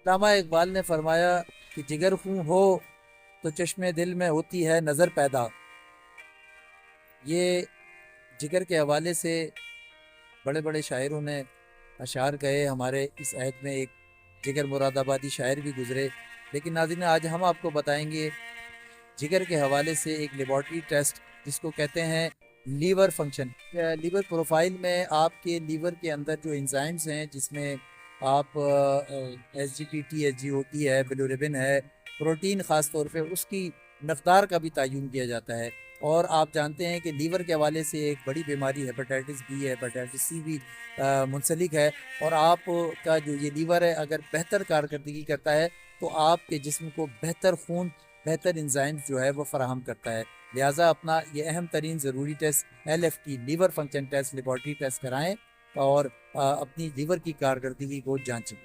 علامہ اقبال نے فرمایا کہ جگر خوں ہو تو چشمے دل میں ہوتی ہے نظر پیدا۔ یہ جگر کے حوالے سے بڑے بڑے شاعروں نے اشعار کہے۔ ہمارے اس عہد میں ایک جگر مراد آبادی شاعر بھی گزرے، لیکن ناظرین آج ہم آپ کو بتائیں گے جگر کے حوالے سے ایک لیبارٹری ٹیسٹ جس کو کہتے ہیں لیور فنکشن۔ لیور پروفائل میں آپ کے لیور کے اندر جو انزائمز ہیں، جس میں آپ S G P T, S G O T ہے، بلیوریبن ہے، پروٹین خاص طور پہ اس کی مقدار کا بھی تعین کیا جاتا ہے۔ اور آپ جانتے ہیں کہ لیور کے حوالے سے ایک بڑی بیماری ہیپاٹائٹس بی ہے، ہیپاٹائٹس سی بھی منسلک ہے۔ اور آپ کا جو یہ لیور ہے اگر بہتر کارکردگی کرتا ہے تو آپ کے جسم کو بہتر خون، بہتر انزائمز جو ہے وہ فراہم کرتا ہے۔ لہٰذا اپنا یہ اہم ترین ضروری test L F T liver function test laboratory test کرائیں اور اپنی لیور کی کارکردگی کو جانچیں۔